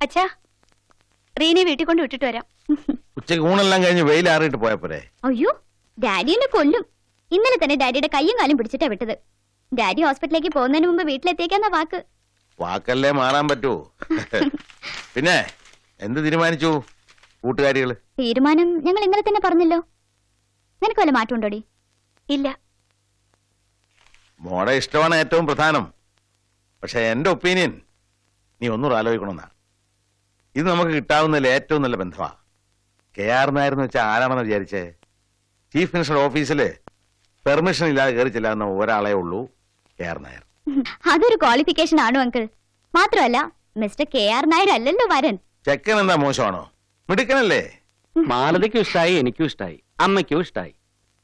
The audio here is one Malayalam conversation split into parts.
അച്ഛാ, റീനെ വീട്ടിൽ കൊണ്ട് വിട്ടിട്ട് വരാം. ഉച്ചയ്ക്ക് ഊണെല്ലാം കഴിഞ്ഞ് വെയിലാറിയിട്ട് പോയപ്പോരെ. അയ്യോ, ഡാഡി എന്നെ കൊല്ലും. ഇന്നലെ തന്നെ ഡാഡിയുടെ കയ്യും കാലും പിടിച്ചിട്ടാ വിട്ടത്. ഡാഡി ഹോസ്പിറ്റലിലേക്ക് പോകുന്നതിന് മുമ്പ് വീട്ടിലെത്തിയേക്കാന്ന വാക്ക്. വാക്കല്ലേ മാറാൻ പറ്റൂ. പിന്നെ എന്ത് തീരുമാനിച്ചു കൂട്ടുകാരികള്? തീരുമാനം ഞങ്ങൾ ഇന്നലെ തന്നെ പറഞ്ഞല്ലോ. നിനക്ക് വല്ല മാറ്റം ഉണ്ടോടി? ഇല്ല. മോടെ ഇഷ്ടമാണ് ഏറ്റവും പ്രധാനം. പക്ഷെ എന്റെ ഒപ്പീനിയൻ നീ ഒന്നുകൂടെ ആലോചിക്കണമെന്നാ. ഇത് നമുക്ക് കിട്ടാവുന്നതിൽ ഏറ്റവും നല്ല ബന്ധമാ. KR നായർ എന്ന് വെച്ചാൽ ആരാണെന്ന് വിചാരിച്ചേ? ചീഫ് മിനിസ്റ്റർ ഓഫീസില് പെർമിഷൻ ഇല്ലാതെ കയറി ചെല്ലാവുന്ന ഒരാളെ ഉള്ളൂ KR നായർ. അതൊരു ക്വാളിഫിക്കേഷൻ ആണോ അങ്കിൾ? മാത്രമല്ല മിസ്റ്റർ KR നായർ അല്ലല്ലോ വരൻ. ചെക്കൻ എന്താ മോശമാണോ? മിടുക്കനല്ലേ? മാലതിക്കും ഇഷ്ടായി, എനിക്കും ഇഷ്ടായി, അമ്മയ്ക്കും ഇഷ്ടായി.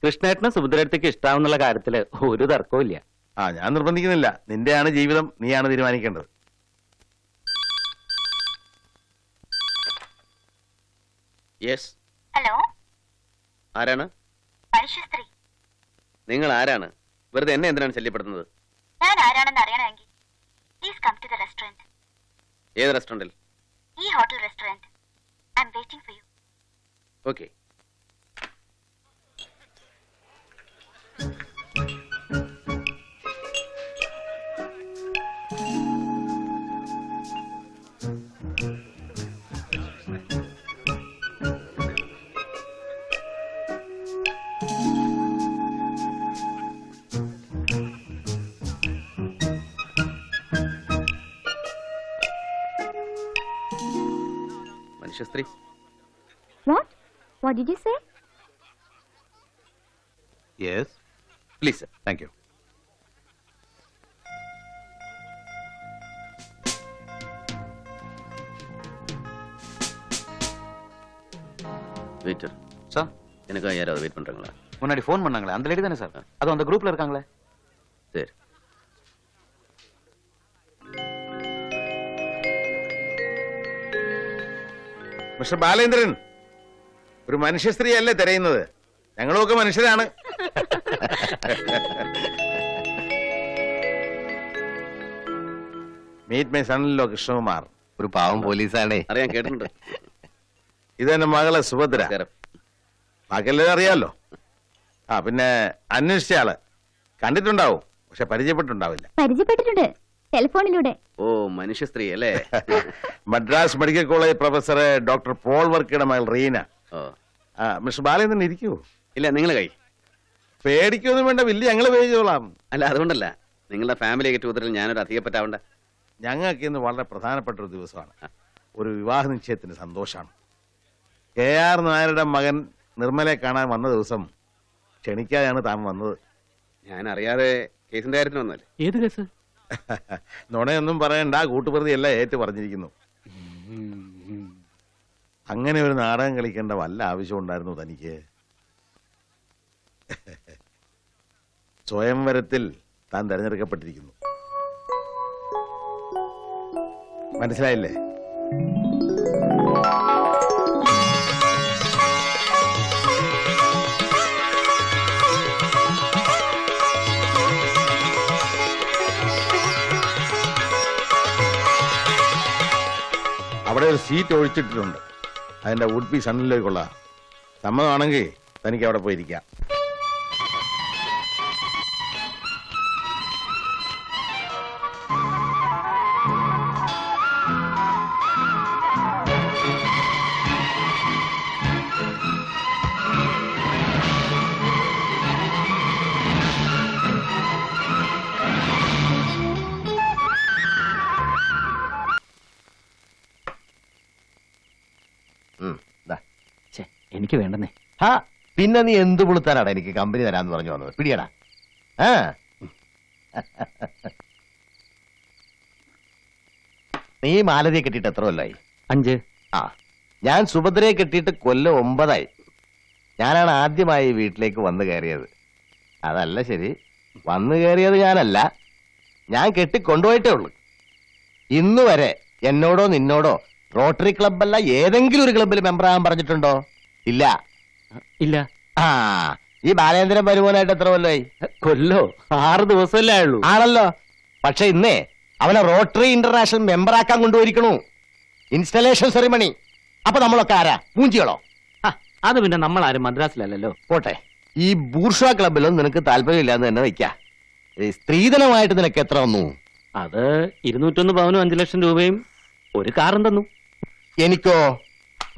കൃഷ്ണേട്ടനും സുഭദ്രേട്ടയ്ക്ക് ഇഷ്ടാവുന്നുള്ള കാര്യത്തില് ഒരു തർക്കവും ഇല്ല. ഞാൻ നിർബന്ധിക്കുന്നില്ല. നിന്റെയാണ് ജീവിതം, നീയാണ് തീരുമാനിക്കേണ്ടത്. യെസ്. ഹലോ, ആരാണ്? മനുഷ്യസ്ത്രീ. നിങ്ങൾ ആരാണ്? വെറുതെ എന്നെ എന്തിനാണ് ശല്യപ്പെടുത്തുന്നത്? ഞാൻ ആരാണെന്ന് അറിയണമെങ്കിൽ please come to the restaurant. ഏത് റെസ്റ്റോറന്റിൽ? ഈ hotel restaurant. I am waiting for you. Okay. മനുഷ്യസ്ത്രീ. What did you say? Yes please sir. Thank you. Waiter sir, எனக்காக யாராவது வெயிட் பண்றாங்களா? முன்னாடி ஃபோன் பண்ணாங்களே அந்த லேடி தானே சார்? அது அந்த குரூப்ல இருக்காங்களே. சரி. മിസ്റ്റർ ബാലേന്ദ്രൻ, ഒരു മനുഷ്യ സ്ത്രീ അല്ലേ തിരയുന്നത്? ഞങ്ങളുമൊക്കെ മനുഷ്യരാണ്. മീറ്റ് മൈ സണ്ണിലോ കൃഷ്ണകുമാർ. ഒരു പാവം പോലീസാണേ. അറിയാൻ കേട്ടിട്ടുണ്ട്. ഇതെന്റെ മകള് സുഭദ്ര. ബാക്കിയെല്ലാം അറിയാലോ. പിന്നെ അന്വേഷിച്ച ആള് കണ്ടിട്ടുണ്ടാവും, പക്ഷെ പരിചയപ്പെട്ടിട്ടുണ്ടാവില്ല. പരിചയപ്പെട്ടിട്ടുണ്ട്, ടെലിഫോണിലൂടെ. ഓ, മനുഷ്യസ്ത്രീ അല്ലേ? Madras medical college professor doctor Paul വർക്കിയുടെ മകൾ റീന. ഓ, മിസ്റ്റർ ബാലേന്ദ്രൻ ഇരിക്കൂ. ഇല്ല, നിങ്ങൾ കൈ. പേടിക്കൊന്നും വേണ്ട, വലിയ ഞങ്ങള് പേടിച്ചോളാം. അല്ല, അതുകൊണ്ടല്ല, നിങ്ങളുടെ ഫാമിലി ഗെറ്റ് ടുഗദറിൽ ഞാനൊരു അധികപ്പറ്റാവണ്ട. ഞങ്ങൾക്ക് ഇന്ന് വളരെ പ്രധാനപ്പെട്ട ഒരു ദിവസമാണ്. ഒരു വിവാഹ നിശ്ചയത്തിന് സന്തോഷമാണ്. KR നായരുടെ മകൻ നിർമ്മലെ കാണാൻ വന്ന ദിവസം ക്ഷണിക്കാതെയാണ് താൻ വന്നത്. ഞാൻ അറിയാതെ കേസിന്റെ കാര്യത്തിന് വന്നല്ലേ. ഏത് കേസ്? നുണയൊന്നും പറയണ്ട, കൂട്ടുപ്രതി എല്ലാം ഏറ്റു പറഞ്ഞിരിക്കുന്നു. അങ്ങനെ ഒരു നാടകം കളിക്കേണ്ട വല്ല ആവശ്യം ഉണ്ടായിരുന്നു തനിക്ക്? സ്വയംവരത്തിൽ താൻ തെരഞ്ഞെടുക്കപ്പെട്ടിരിക്കുന്നു, മനസ്സിലായില്ലേ? അവിടെ ഒരു സീറ്റ് ഒഴിച്ചിട്ടിട്ടുണ്ട്. അതിന്റെ വുഡ് ബി സണ്ണിലേക്കുള്ള സമ്മതമാണെങ്കിൽ തനിക്ക് അവിടെ പോയിരിക്കാം. എനിക്ക് വേണ്ടെന്നേ. പിന്നെ നീ എന്ത് പുളുത്താനാടാ എനിക്ക് കമ്പനി തരാന്ന് പറഞ്ഞു വന്നത്? പിടിയടാ. നീ മാലതിയെ കെട്ടിയിട്ട് എത്ര കൊല്ലായി? 5. ഞാൻ സുഭദ്രയെ കെട്ടിയിട്ട് കൊല്ലം 9 ഞാനാണ് ആദ്യമായി വീട്ടിലേക്ക് വന്നു കയറിയത്. അതല്ല ശരി, വന്നു കയറിയത് ഞാനല്ല, ഞാൻ കെട്ടിക്കൊണ്ടുപോയിട്ടേ ഉള്ളു. ഇന്നു വരെ എന്നോടോ നിന്നോടോ റോട്ടറി ക്ലബ്ബല്ല ഏതെങ്കിലും ഒരു ക്ലബ്ബിൽ മെമ്പറാകാൻ പറഞ്ഞിട്ടുണ്ടോ? ഇല്ല. ഇല്ല. ഈ ബാലേന്ദ്രൻ പരിമോനായിട്ട് എത്ര കൊല്ലമായി? കൊല്ലോ 6 ദിവസമല്ലേ ആയുള്ളൂ. ആണല്ലോ. പക്ഷെ ഇന്നേ അവനെ റോട്ടറി ഇന്റർനാഷണൽ മെമ്പറാക്കാൻ കൊണ്ടുപോയിരിക്കണു. Installation ceremony. അപ്പൊ നമ്മളൊക്കെ ആരാ? മൂഞ്ചികളോ? ഹ, അത് പിന്നെ നമ്മളാരും മദ്രാസിലല്ലല്ലോ. പോട്ടെ, ഈ ബൂർഷ്വാ ക്ലബിലൊന്നും നിനക്ക് താല്പര്യമില്ലാന്ന് തന്നെ വെക്കാം. ഈ സ്ത്രീധനമായിട്ട് നിനക്ക് എത്ര വന്നു? അത് 201 പവനും 5 ലക്ഷം രൂപയും ഒരു കാറും തന്നു. എനിക്കോ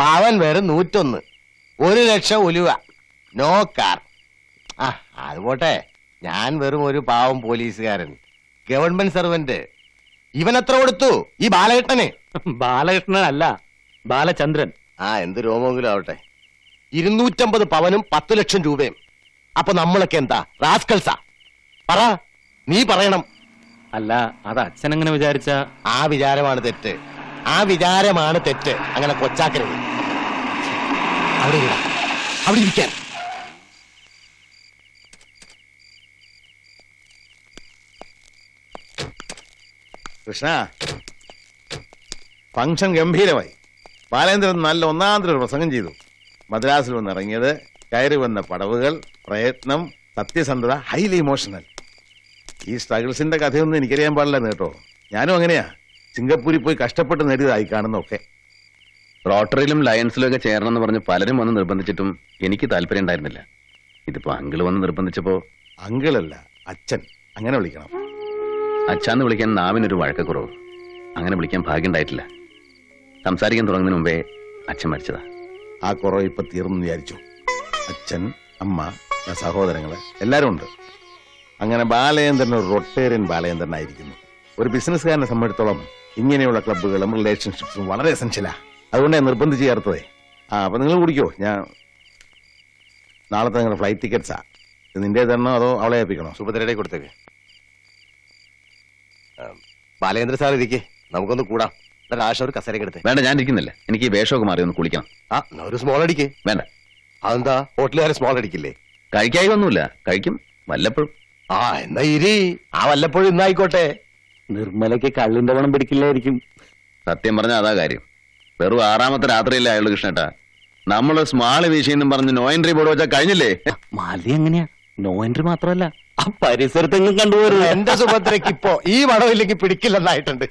പാവൻ വെറും 101, 1 ലക്ഷം ഉലുവ, നോ കാർ. ആ അത് പോട്ടെ, ഞാൻ വെറും ഒരു പാവം പോലീസുകാരൻ, ഗവൺമെന്റ് സർവന്റ്. ഇവൻ എത്ര കൊടുത്തു ഈ ബാലകൃഷ്ണന്? ബാലകൃഷ്ണൻ അല്ല, ബാലചന്ദ്രൻ. ആ എന്ത് രോമെങ്കിലും ആവട്ടെ. 250 പവനും 10 ലക്ഷം രൂപയും. അപ്പൊ നമ്മളൊക്കെ എന്താ റാസ്കൽസാ? പറ, നീ പറയണം. അല്ല, അത് അച്ഛൻ അങ്ങനെ വിചാരിച്ച. ആ വിചാരമാണ് തെറ്റ്, ആ വിചാരമാണ് തെറ്റ്. അങ്ങനെ കൊച്ചാക്കരുത്. അവിടെ ഇരുടാ, അവിടെ ഇരിക്കാൻ. കൃഷ്ണ, ഫംഗ്ഷൻ ഗംഭീരമായി. ബാലേന്ദ്രൻ നല്ല ഒന്നാന്തര പ്രസംഗം ചെയ്തു. മദ്രാസിൽ വന്ന് ഇറങ്ങിയത്, കയറി വന്ന പടവുകൾ, പ്രയത്നം, സത്യസന്ധത, ഹൈലി ഇമോഷണൽ. ഈ സ്ട്രഗിൾസിന്റെ കഥയൊന്നും എനിക്കറിയാൻ പാടില്ലെന്ന് കേട്ടോ. ഞാനും അങ്ങനെയാ, സിംഗപ്പൂരിൽ പോയി കഷ്ടപ്പെട്ട് നേടിയതായി കാണുന്നൊക്കെ. റോട്ടറിയിലും ലയൺസിലും ഒക്കെ ചേരണം എന്ന് പറഞ്ഞ് പലരും വന്ന് നിർബന്ധിച്ചിട്ടും എനിക്ക് താല്പര്യം ഉണ്ടായിരുന്നില്ല. ഇതിപ്പോ അങ്കിള് വന്ന് നിർബന്ധിച്ചപ്പോ. അങ്കിളല്ല, അച്ഛൻ, അങ്ങനെ വിളിക്കണം. അച്ഛാന്ന് വിളിക്കാൻ നാവിനൊരു വഴക്കക്കുറവ്. അങ്ങനെ വിളിക്കാൻ ഭാഗ്യം ഉണ്ടായിട്ടില്ല. സംസാരിക്കാൻ തുടങ്ങുന്നതിന് മുമ്പേ അച്ഛൻ മരിച്ചതാ. ആ കുറവ് ഇപ്പൊ തീർന്നു വിചാരിച്ചു. അച്ഛൻ, അമ്മ, സഹോദരങ്ങള് എല്ലാരും ഉണ്ട്. അങ്ങനെ ബാലചന്ദ്രൻ ഒരു റൊട്ടേറിയൻ ബാലചന്ദ്രനായിരിക്കുന്നു. ഒരു ബിസിനസ്സുകാരനെ സംബന്ധിച്ചിടത്തോളം ഇങ്ങനെയുള്ള ക്ലബ്ബുകളും റിലേഷൻഷിപ്സും വളരെ എസെൻഷ്യലാ. അതുകൊണ്ട് ഞാൻ നിർബന്ധിച്ച് ചേർത്തതേ. അപ്പൊ നിങ്ങൾ കുടിക്കോ? ഞാൻ നാളത്തെ നിങ്ങളുടെ ഫ്ലൈറ്റ് ടിക്കറ്റ്സാ. ഇത് നിന്റെ തരണോ അതോ അവളെ ഏൽപ്പിക്കണോ? സുഭദ്രയുടെ കൊടുത്തേക്ക്. ബാലേന്ദ്ര സാർ ഇരിക്കേ, നമുക്കൊന്ന് കൂടാം. രാഷ്ട്രം ഒരു കസേരക്ക് എടുത്തേ. വേണ്ട, ഞാൻ ഇരിക്കുന്നില്ല. എനിക്ക് ഈ വേഷമൊക്കെ മാറി ഒന്ന് കുളിക്കണം. ആ ഒരു സ്മോൾ അടിക്കേ. വേണ്ട. അതെന്താ, ഹോട്ടലുകാരെ സ്മോൾ അടിക്കില്ലേ? കഴിക്കായി ഒന്നുമില്ല, കഴിക്കും വല്ലപ്പോഴും. ആ എന്നാ ഇരി, ആ വല്ലപ്പോഴും ഇന്നായിക്കോട്ടെ. നിർമ്മലയ്ക്ക് കള്ളിന്റെ പണം പിടിക്കില്ലായിരിക്കും. സത്യം പറഞ്ഞ അതാ കാര്യം. വെറും 6ാമത്തെ രാത്രിയില്ലേ അയാള് കൃഷ്ണേട്ടാ. നമ്മള് സ്മാള് വീശിന്നും പറഞ്ഞ് നോ എൻട്രി ബോർഡ് വെച്ചാൽ കഴിഞ്ഞില്ലേ? മാലി എങ്ങനെയാ? നോ എൻട്രി മാത്രമല്ല, ആ പരിസരത്തെങ്കിലും കണ്ടുപോരുന്നു. എന്റെ സുഭദ്രയ്ക്ക് ഇപ്പോ ഈ വടവില്ലെങ്കിൽ പിടിക്കില്ലെന്നായിട്ടുണ്ട്.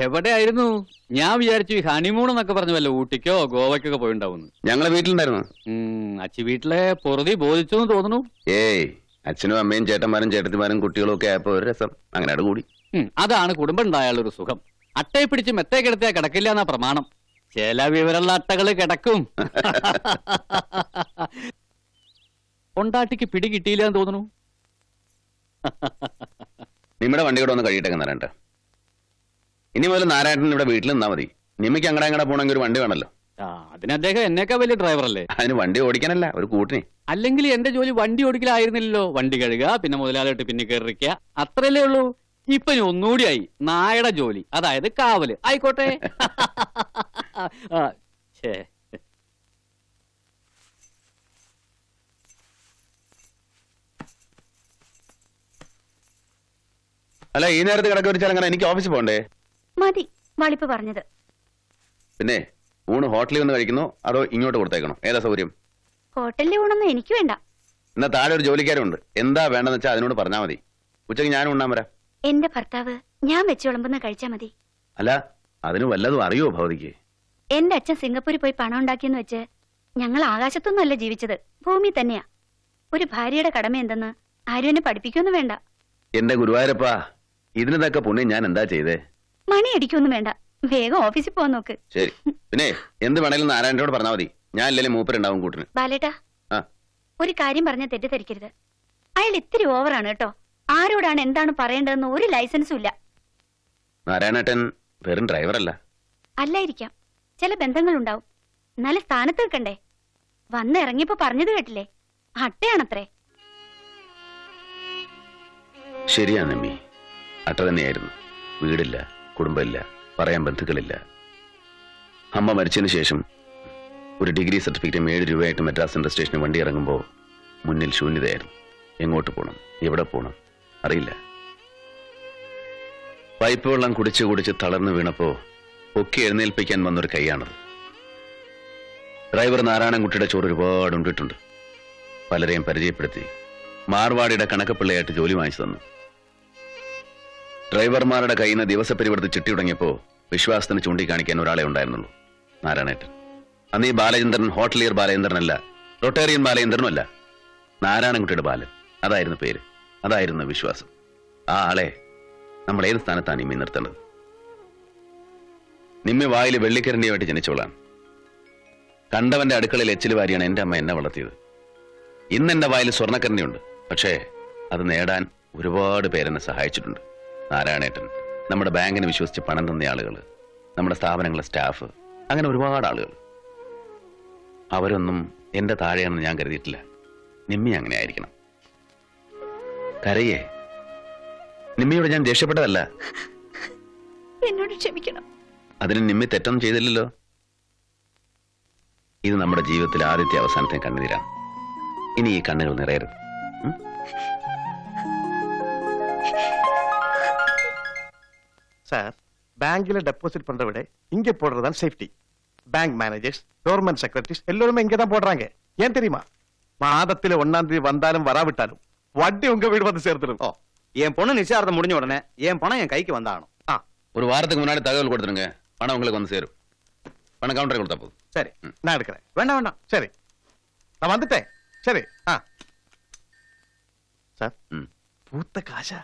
എവിടെയായിരുന്നു? ഞാൻ വിചാരിച്ചു ഈ ഹണിമൂൺ എന്നൊക്കെ പറഞ്ഞു വല്ല ഊട്ടിക്കോ ഗോവയ്ക്കൊക്കെ പോയിണ്ടാവുന്നു. ഞങ്ങളെ വീട്ടിലുണ്ടായിരുന്നു. അച്ചി വീട്ടിലെ പൊറുതി ബോധിച്ചു എന്ന് തോന്നുന്നു. ഏയ്, അച്ഛനും അമ്മയും ചേട്ടന്മാരും ചേട്ടത്തിമാരും കുട്ടികളും ഒക്കെ ആയപ്പോ ഒരു രസം, അങ്ങനെ അത് കൂടി. അതാണ് കുടുംബം ഉണ്ടായാലൊരു സുഖം. അട്ടയെ പിടിച്ച് മെത്തേ കിടത്തിയാ കിടക്കില്ല എന്നാ പ്രമാണം. ചില വിവരമുള്ള അട്ടകള് കിടക്കും. കൊണ്ടാട്ടിക്ക് പിടി കിട്ടിയില്ല എന്ന് തോന്നുന്നു. നിങ്ങളുടെ വണ്ടി കൂടെ ഒന്ന് കഴിയിട്ടേക്ക് നാരായണ. ഇനി മുതൽ നാരായണൻ ഇവിടെ വീട്ടിൽ നിന്നാ മതി. നിമ്മയ്ക്ക് അങ്ങടെ പോണെങ്കിൽ ഒരു വണ്ടി വേണമല്ലോ. അതിന് അദ്ദേഹം എന്നേക്കാ വലിയ ഡ്രൈവറല്ലേ. അതിന് വണ്ടി ഓടിക്കാനല്ല, ഒരു കൂട്ടിന്. അല്ലെങ്കിൽ എന്റെ ജോലി വണ്ടി ഓടിക്കലായിരുന്നില്ലല്ലോ. വണ്ടി കഴുകുക, പിന്നെ മുതലാളിട്ട് പിന്നെ കയറിക്കുക, അത്രയല്ലേ ഉള്ളൂ. ഇപ്പൊ ഇനി ഒന്നുകൂടിയായി നായയുടെ ജോലി, അതായത് കാവല്. ആയിക്കോട്ടെ. അല്ല, ഈ നേരത്തെ കിടക്ക വെച്ചാൽ അങ്ങനെ എനിക്ക് ഓഫീസിൽ പോകണ്ടേ? മതി വളിപ്പ് പറഞ്ഞത്. പിന്നെ ഊണ് ഹോട്ടലിൽ വന്ന് കഴിക്കുന്നോ അതോ ഇങ്ങോട്ട് കൊടുത്തേക്കണോ? ഏതാ സൗകര്യം? ഹോട്ടലിലെ ഊണൊന്നും എനിക്ക് വേണ്ട. എന്നാ താഴെ ഒരു ജോലിക്കാരുണ്ട്, എന്താ വേണ്ടെന്ന് വെച്ചാൽ അതിനോട് പറഞ്ഞാൽ മതി. ഉച്ചയ്ക്ക് ഞാനും ഉണ്ണാൻ വരാം. എന്റെ ഭർത്താവ് ഞാൻ വെച്ച് വിളമ്പുന്ന കഴിച്ചാ മതി. അല്ല, അതിന് വല്ലതും അറിയോ ഭവതിക്ക്? എന്റെ അച്ഛൻ സിംഗപ്പൂരിൽ പോയി പണം ഉണ്ടാക്കിയെന്ന് വെച്ച് ഞങ്ങൾ ആകാശത്തൊന്നുമല്ല ജീവിച്ചത്, ഭൂമി തന്നെയാ. ഒരു ഭാര്യയുടെ കടമ എന്തെന്ന് ആരും എന്നെ പഠിപ്പിക്കൊന്നും വേണ്ട. എന്റെ ഗുരുവായൂരപ്പാ, ഇതിനൊക്കെ പുണ്യം ഞാൻ എന്താ ചെയ്തേ? മണി അടിക്കൊന്നും വേണ്ട, വേഗം ഓഫീസിൽ പോവാൻ നോക്ക്. ശരി, പിന്നെ എന്ത് വേണേലും നാരായണനോട് പറഞ്ഞാൽ മതി. ഞാൻ ഇല്ലെങ്കിൽ മൂപ്പരുണ്ടാവും കൂട്ടിന്. ബാലേട്ടാ, ആ, ഒരു കാര്യം പറഞ്ഞാൽ തെറ്റിദ്ധരിക്കരുത്. അയാൾ ഇത്തിരി ഓവറാണ് കേട്ടോ. ആരോടാണ് എന്താണ് പറയേണ്ടതെന്ന് ഒരു ലൈസൻസും ഇല്ല. നാരായണേട്ടൻ വെറും ഡ്രൈവറല്ല. അല്ലായിരിക്കാം, ചില ബന്ധങ്ങളുണ്ടാവും. എന്നാലും സ്ഥാനത്ത് നിൽക്കണ്ടേ? വന്നിറങ്ങിയപ്പോ പറഞ്ഞത് കേട്ടില്ലേ, അട്ടയാണത്രേ. ശരിയാണ് അമ്മി, അട്ട തന്നെയായിരുന്നു. വീടില്ല, കുടുംബമില്ല, പറയാൻ ബന്ധുക്കളില്ല. അമ്മ മരിച്ചതിന് ശേഷം ഒരു ഡിഗ്രി സർട്ടിഫിക്കറ്റും 7 രൂപയായിട്ട് മദ്രാസ് സെൻട്രൽ സ്റ്റേഷനിൽ വണ്ടി ഇറങ്ങുമ്പോൾ മുന്നിൽ ശൂന്യതയായിരുന്നു. എങ്ങോട്ട് പോകണം, എവിടെ പോകണം അറിയില്ല. പൈപ്പ് വെള്ളം കുടിച്ച് കുടിച്ച് തളർന്നു വീണപ്പോ പൊക്കി എഴുന്നേൽപ്പിക്കാൻ വന്നൊരു കൈയാണത്. ഡ്രൈവർ നാരായണൻകുട്ടിയുടെ ചോറ് ഒരുപാട് ഉണ്ടിട്ടുണ്ട്. പലരെയും പരിചയപ്പെടുത്തി മാർവാടിയുടെ കണക്കപ്പിള്ളയായിട്ട് ജോലി വാങ്ങിച്ചു തന്നു. ഡ്രൈവർമാരുടെ കയ്യിൽ നിന്ന് ദിവസപരിവർത്തി ചിട്ടി തുടങ്ങിയപ്പോ വിശ്വാസത്തിന് ചൂണ്ടിക്കാണിക്കാൻ ഒരാളെ ഉണ്ടായിരുന്നുള്ളൂ, നാരായണേട്ടൻ. അന്ന് ഈ ബാലചന്ദ്രൻ ഹോട്ടലിയർ ബാലചന്ദ്രനല്ല, റൊട്ടേറിയൻ ബാലചന്ദ്രനുമല്ല, നാരായണൻകുട്ടിയുടെ ബാലൻ. അതായിരുന്നു പേര്, അതായിരുന്നു വിശ്വാസം. ആ ആളെ നമ്മൾ ഏത് സ്ഥാനത്താണ് നിമ്മി നിർത്തേണ്ടത്? നിമ്മി വായിൽ വെള്ളിക്കരണ്ടിയുമായിട്ട് ജനിച്ചവളാണ്. കണ്ടവന്റെ അടുക്കളയിൽ എച്ചിൽ വാരിയാണ് എന്റെ അമ്മ എന്നെ വളർത്തിയത്. ഇന്ന് എന്റെ വായിൽ സ്വർണ്ണക്കരണ്ടിയുണ്ട്. പക്ഷേ അത് നേടാൻ ഒരുപാട് പേരെന്നെ സഹായിച്ചിട്ടുണ്ട്. നാരായണേട്ടൻ, നമ്മുടെ ബാങ്കിന് വിശ്വസിച്ച് പണം തന്ന ആളുകൾ, നമ്മുടെ സ്ഥാപനങ്ങളിലെ സ്റ്റാഫ്, അങ്ങനെ ഒരുപാട് ആളുകൾ. അവരൊന്നും എന്റെ താഴെയാണെന്ന് ഞാൻ കരുതിയിട്ടില്ല. നിമ്മി അങ്ങനെ ആയിരിക്കണം. കരയേ, നിമ്മിയോട് ഞാൻ ദേഷ്യപ്പെട്ടതല്ല. എന്നോട് ക്ഷമിക്കണം. അതിന് നിമ്മി തെറ്റൊന്നും ചെയ്തില്ലല്ലോ. ഇത് നമ്മുടെ ജീവിതത്തിലെ ആദ്യത്തെ അവസാനത്തെ കണ്ണുനീരാണ്. ഇനി ഈ കണ്ണുകൾ നിറയരുത്. சார், பேங்க்ல டெபாசிட் பண்ற விட இங்க போடுறதுதான் safety. Bank managers, government secretaries எல்லாருமே இங்க தான் போடுறாங்க. ஏன் தெரியுமா? மாதத்துல 1ஆம் தேதி வந்தாலும் வராவிட்டாலும் வட்டி உங்க வீடு வந்து சேர்த்துடும். என் பொண்ணு நிச்சயார்த்தம் முடிஞ்ச உடனே என் பணம் என் கைக்கு வந்தாகணும். ஒரு வாரத்துக்கு முன்னாடி தகவல் கொடுத்துருங்க, பணம் உங்களுக்கு வந்து சேரும். பணம் கவுண்டரை கொடுத்தா போதும். சரி, நான் எடுக்கிறேன். வேண்டாம் வேண்டாம். சரி, நான் வந்துட்டேன். சரி. சார், பூத்த காசா?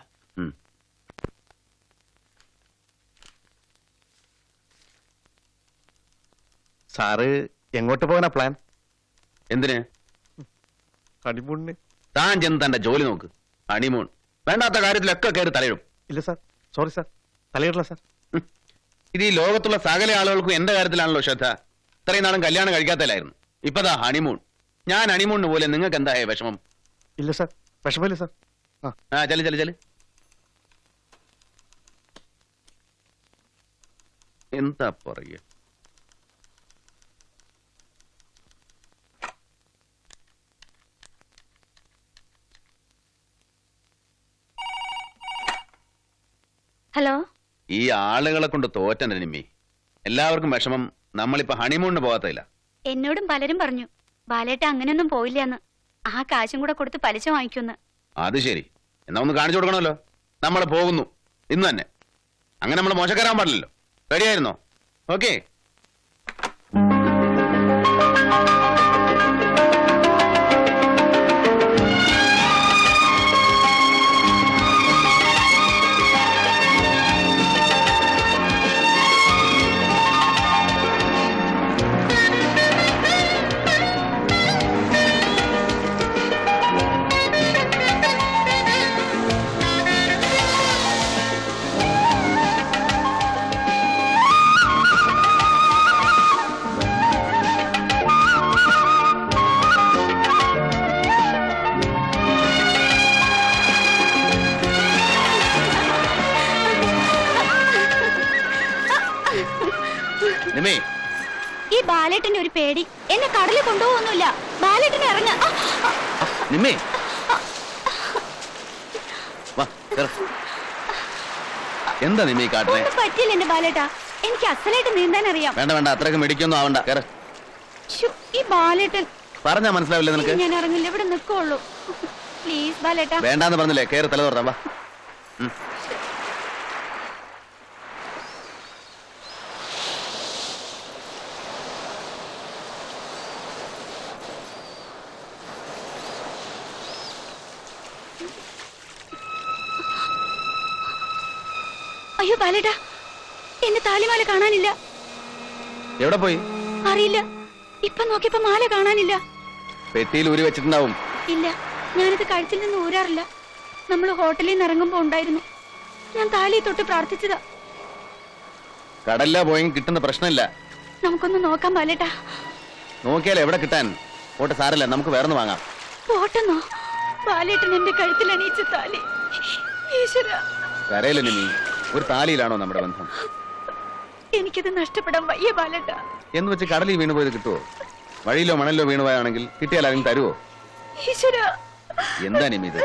സാറ് എങ്ങോട്ട് പോകാനാ പ്ലാൻ? എന്തിന്? ഹണിമൂണിന്. താൻ ചെന്ന് തന്റെ ജോലി നോക്ക്. ഹണിമൂൺ വേണ്ടാത്ത കാര്യത്തിലൊക്കെ കയറി തലയിടും. ഇല്ല സാർ, സോറി സാർ, തലയിടില്ല സാർ. ഇത് ഈ ലോകത്തുള്ള സകല ആളുകൾക്കും എന്റെ കാര്യത്തിലാണല്ലോ ശ്രദ്ധ. ഇത്രയും നാളും കല്യാണം കഴിക്കാത്തല്ലായിരുന്നു, ഇപ്പതാ ഹണിമൂൺ. ഞാൻ ഹണിമൂണിന് പോലെ നിങ്ങൾക്ക് എന്തായ വിഷമം? ഇല്ല സാർ, വിഷമമില്ല സാർ. ചെല് ചെല് ചെല്. എന്താ പറയുക? ഹലോ. ഈ ആളുകളെ കൊണ്ട് തോറ്റന്റെ നിമ്മി. എല്ലാവർക്കും വിഷമം നമ്മളിപ്പോ ഹണിമൂണിന് പോകാത്തതില്ല. എന്നോടും പലരും പറഞ്ഞു ബാലേട്ട അങ്ങനെയൊന്നും പോയില്ലെന്ന്. ആ കാശും കൂടെ കൊടുത്ത് പലിശ വാങ്ങിക്കുന്ന്. അത് ശരി, എന്നാ ഒന്ന് കാണിച്ചു കൊടുക്കണമല്ലോ. നമ്മൾ പോകുന്നു ഇന്ന് തന്നെ. അങ്ങനെ നമ്മൾ മോശക്കാരാൻ പാടില്ലല്ലോ. റെഡിയായിരുന്നോ? ഓക്കെ. ഈ ബാലേട്ടന്റെ ഒരു പേടി എന്നെ കടലിൽ കൊണ്ടുപോകൊന്നുമില്ല. ബാലേട്ടനെ ഇറങ്ങ. നിമ്മേ, എന്താ നിമ്മി കാട്ടേ? പറ്റില്ല എന്റെ ബാലേട്ടാ, എനിക്ക് അസലായിട്ട് നീന്താൻ അറിയാം. വേണ്ട വേണ്ട, അത്രയ്ക്ക് മെഡിക്കൊന്നും ആവണ്ട. ഈ ബാലേട്ടൻ പറഞ്ഞാ മനസ്സിലാവില്ല നിനക്ക്. ഞാൻ ഇറങ്ങില്ല, ഇവിടെ നിൽക്കുള്ളൂ. പ്ലീസ് ബാലേട്ടാ. വേണ്ടാന്ന് പറഞ്ഞില്ലേ, കേറി തല തുറന്നാ. വാ. അയ്യോ ബാലേട്ടാ, എന്റെ താലിമാല കാണാനില്ല. എവിടെ പോയി? അറിയില്ല. ഇപ്പൊ നോക്കിയപ്പോ മാല കാണാനില്ല. പെട്ടിയിൽ ഊരി വെച്ചിട്ടുണ്ടാവും. ഇല്ല, ഞാനിത് കഴുത്തിൽ നിന്ന് ഊരാറില്ല. നമ്മൾ ഹോട്ടലിൽ നിന്ന് ഇറങ്ങുമ്പോ ഉണ്ടായിരുന്നു. ഞാൻ താലി തൊട്ട് പ്രാർത്ഥിച്ചതാ. കടലിലാ പോയെങ്കിൽ കിട്ടുന്ന പ്രശ്നമില്ല. നമുക്കൊന്ന് നോക്കാം ബാലേട്ടാ. നോക്കിയാൽ എവിടെ കിട്ടാൻ? പോട്ടെ, സാരല്ല, നമുക്ക് വേറൊന്ന് വാങ്ങാം. പോട്ടെന്നോ? ബാലേട്ടൻ എന്റെ കഴുത്തിൽ അണിയിച്ച താലി. ഈശ്വരാ, കരയില്ല നിമ്മി. ഒരു താലിയിലാണോ നമ്മുടെ ബന്ധം? എനിക്കത് നഷ്ടപ്പെടാൻ വയ്യ ബാലേട്ടാ. എന്ന് വെച്ച് കടലിൽ വീണുപോയത് കിട്ടുവോ? വഴിയിലോ മണലിലോ വീണുപോയാണെങ്കിൽ കിട്ടിയാൽ ആരെങ്കിലും തരുവോ? ഈശ്വരാ, എന്താ നിമ്മി ഇത്?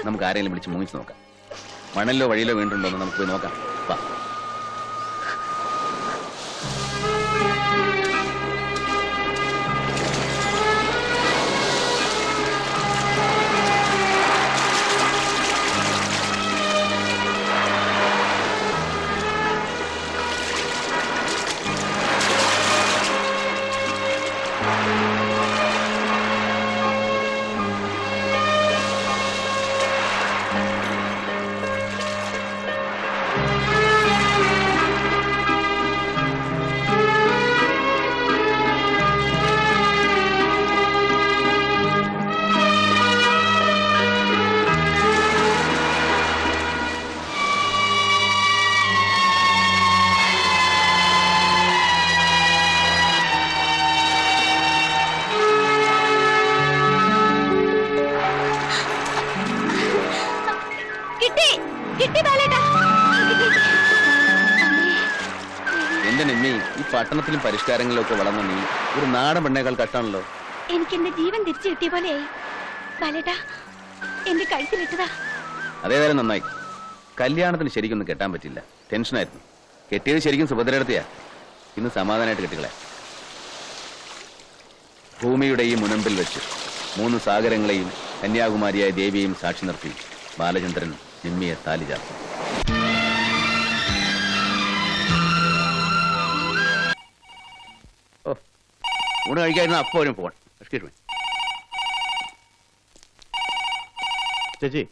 നമുക്ക് ആരെങ്കിലും വിളിച്ച് മുങ്ങിച്ച് നോക്കാം. മണലിലോ വഴിയിലോ വീണിട്ടുണ്ടോ എന്ന് നമുക്ക് പോയി നോക്കാം. വാ. കിട്ടി കിട്ടി ബാലേട്ടാ. എന്റെ നിമ്മി, ഈ പട്ടണത്തിലും പരിഷ്കാരങ്ങളിലും ഒക്കെ വളർന്ന നീ ഒരു നാടൻ പെണ്ണേക്കാൾ കഷ്ടാണല്ലോ. എനിക്ക് എന്റെ ജീവൻ തിരിച്ചു കിട്ടിയ പോലെയായി ബാലേട്ടാ. എന്റെ കഴുത്തിലിട്ടതാ. അതേതായാലും നന്നായി. കല്യാണത്തിന് ശരിക്കൊന്നും കെട്ടാൻ പറ്റില്ല, ടെൻഷനായിരുന്നു. കെട്ടിയത് ശരിക്കും സുഭദ്രയെടുത്തിയാ. ഇന്ന് സമാധാനമായിട്ട് കെട്ടികളെ. ഭൂമിയുടെ ഈ മുനമ്പിൽ വെച്ച് 3 സാഗരങ്ങളെയും കന്യാകുമാരിയായ ദേവിയെയും സാക്ഷി നിർത്തി ബാലചന്ദ്രൻ നിമ്മിയെ താലി ചാർത്തി. ഓ, ഊണ് കഴിക്കാതിരുന്ന അപ്പോഴും ഫോൺ. Excuse me. ചേച്ചി,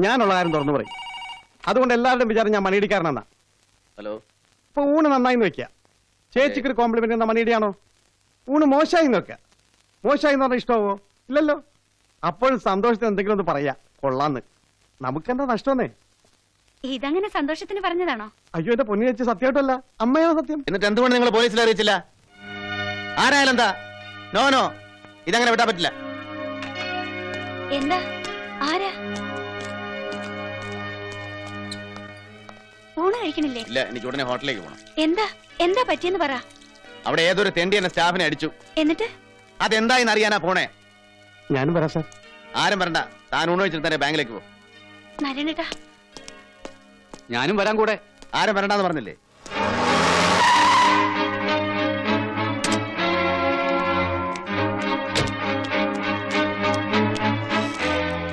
ഞാനുള്ള കാര്യം തുറന്നു പറയും. അതുകൊണ്ട് എല്ലാവരുടെയും വിചാരം ഞാൻ മണിയടിക്കാരനാ. ഹലോ. ഇപ്പൊ ഊണ് നന്നായി വെക്കുക. ചേച്ചിക്ക് ഒരു കോംപ്ലിമെന്റ് എന്ന മണിയടിയാണോ? ഊണ് മോശമായി വെക്കുക. മോശമായി എന്ന് പറഞ്ഞാൽ ഇഷ്ടമാവോ? ഇല്ലല്ലോ. അപ്പോഴും സന്തോഷത്തിന് എന്തെങ്കിലും ഒന്ന് പറയാ, കൊള്ളാന്ന്. നമുക്കെന്താ നഷ്ടമെന്നേ? ഇതങ്ങനെ സന്തോഷത്തിന് പറഞ്ഞതാണോ? അയ്യോ, എന്റെ പൊന്നു ചേച്ചി, സത്യമായിട്ടല്ല, അമ്മയാണോ സത്യം? എന്നിട്ട് എന്തുകൊണ്ട് നിങ്ങൾ പോലീസിൽ അറിയിച്ചില്ല? ആരായാലും എന്താ? നോ നോ, ഇതങ്ങനെ വിട്ടാൻ പറ്റില്ല. എന്താ? ആരാ? ഊണ് കഴിക്കണില്ലേ? ഇല്ല, എനിക്ക് ഉടനെ ഹോട്ടലിലേക്ക് പോകണം. എന്താ എന്താ പറ്റിയെന്ന് പറ. അവിടെ ഏതൊരു തെണ്ടി എന്നെ സ്റ്റാഫിനെ അടിച്ചു. എന്നിട്ട് അതെന്തായെന്ന് അറിയാനാ പോണേ. ഞാനും വരാം സാർ. ആരും വരണ്ട, താൻ ഊണ് വെച്ചിട്ട് തന്നെ ബാങ്കിലേക്ക് പോകും. നാരായണേട്ടാ, ഞാനും വരാൻ കൂടെ. ആരും വരണ്ടെന്ന് പറഞ്ഞില്ലേ?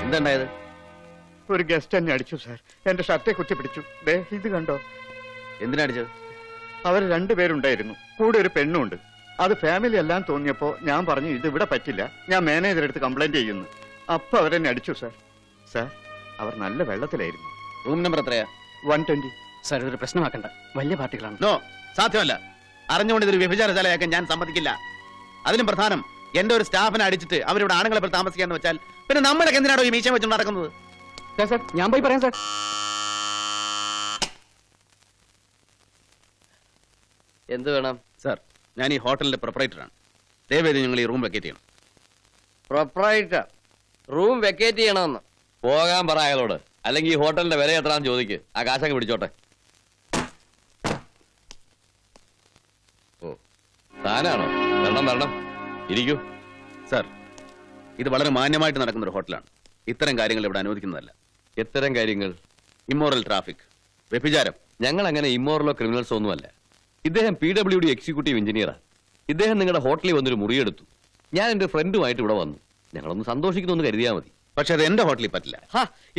എന്തുണ്ടായത്? ഒരു ഗസ്റ്റ് എന്നെ അടിച്ചു സാർ. എന്റെ ഷർട്ടെ കുത്തിപ്പിടിച്ചു. ദേ ഇത് കണ്ടോ? എന്തിനടിച്ചത്? അവർ 2 പേരുണ്ടായിരുന്നു, കൂടെ ഒരു പെണ്ണുണ്ട്. അത് ഫാമിലി എല്ലാം തോന്നിയപ്പോ ഞാൻ പറഞ്ഞു ഇത് ഇവിടെ പറ്റില്ല, ഞാൻ മാനേജറെ അടുത്ത് കംപ്ലൈന്റ് ചെയ്യുന്നു. അപ്പൊ അവരെന്നെ അടിച്ചു സാർ. സാർ, അവർ നല്ല വെള്ളത്തിലായിരുന്നു. റൂം നമ്പർ എത്രയാ? 120. സാർ, ഇതൊരു പ്രശ്നമാക്കണ്ട. വലിയ പാർട്ടികളാണ്. നോ, സാധ്യമല്ല. അറിഞ്ഞുകൊണ്ട് ഇതൊരു വ്യഭിചാരശാലയാക്കാൻ ഞാൻ സമ്മതിക്കില്ല. അതിലും പ്രധാനം, എന്റെ ഒരു സ്റ്റാഫിനെ അടിച്ചിട്ട് അവരിവിടെ ആണുങ്ങളെ പോലെ താമസിക്കാന്ന് വെച്ചാൽ പിന്നെ നമ്മളൊക്കെ എന്തിനാണോ ഈ മീശ വെച്ച് നടക്കുന്നത്? സാർ, ഞാൻ പോയി പറയാം സാർ. എന്ത് വേണം? സാർ, ഞാൻ ഈ ഹോട്ടലിന്റെ പ്രൊപ്പറേറ്ററാണ്. ദയവേദി നിങ്ങൾ ഈ റൂം വെക്കേറ്റ് ചെയ്യണം. പ്രൊപ്പറൈറ്റർ റൂം വെക്കേറ്റ് ചെയ്യണമെന്ന് പോകാൻ പറ അയാളോട്. അല്ലെങ്കിൽ ഈ ഹോട്ടലിന്റെ വില എത്രാന്ന് ചോദിക്ക്. ആ കാശങ്ങ് പിടിച്ചോട്ടെ. ഓ, താനാണോ? വരണം വരണം, ഇരിക്കൂ. സാർ, ഇത് വളരെ മാന്യമായിട്ട് നടക്കുന്ന ഒരു ഹോട്ടലാണ്. ഇത്തരം കാര്യങ്ങൾ ഇവിടെ അനുവദിക്കുന്നതല്ല. എത്തരം കാര്യങ്ങൾ? ഇമ്മോറൽ ട്രാഫിക്, വ്യഭിചാരം. ഞങ്ങൾ അങ്ങനെ ഇമ്മോറലോ ക്രിമിനൽസോ ഒന്നുമല്ല. ഇദ്ദേഹം PWD എക്സിക്യൂട്ടീവ് എഞ്ചിനീയറാണ്. ഇദ്ദേഹം നിങ്ങളുടെ ഹോട്ടലിൽ വന്നൊരു മുറിയെടുത്തു. ഞാൻ എന്റെ ഫ്രണ്ടുമായിട്ട് ഇവിടെ വന്നു. ഞങ്ങളൊന്ന് സന്തോഷിക്കുന്നു കരുതിയാൽ മതി. പക്ഷെ അത് എന്റെ ഹോട്ടലിൽ പറ്റില്ല.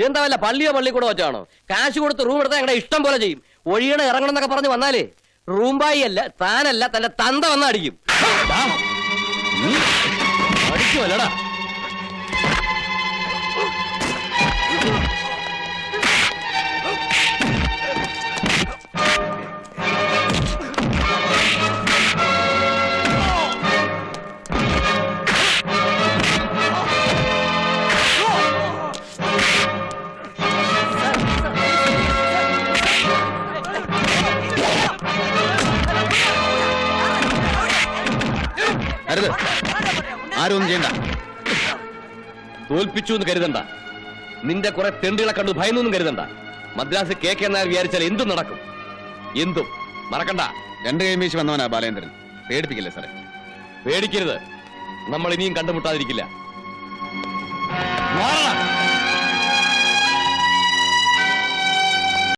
എന്താ വല്ല പള്ളിയോ പള്ളിക്കൂടോ വെച്ചാണോ? കാശ് കൊടുത്ത് റൂം എടുത്താൽ ഞങ്ങളുടെ ഇഷ്ടം പോലെ ചെയ്യും. ഒഴിയണം ഇറങ്ങണം എന്നൊക്കെ പറഞ്ഞ് വന്നാലേ റൂംബായി അല്ല, താനല്ല, തന്റെ തന്ത വന്ന് അടിക്കും. അടിക്കുമല്ലടാ. അരുത്, ആരും ഒന്നും ചെയ്യണ്ട. തോൽപ്പിച്ചു എന്ന് കരുതണ്ട. നിന്റെ കുറെ തെണ്ടികളെ കണ്ടു ഭയന്നൊന്നും കരുതണ്ട. മദ്രാസ് KK നായർ വിചാരിച്ചാൽ എന്തും നടക്കും. എന്തും മറക്കണ്ട. 2 കൈ വീശി വന്നവനാ ബാലേന്ദ്രൻ. പേടിപ്പിക്കില്ലേ സാറേ? പേടിക്കരുത്. നമ്മൾ ഇനിയും കണ്ടുമുട്ടാതിരിക്കില്ല. മാറണം.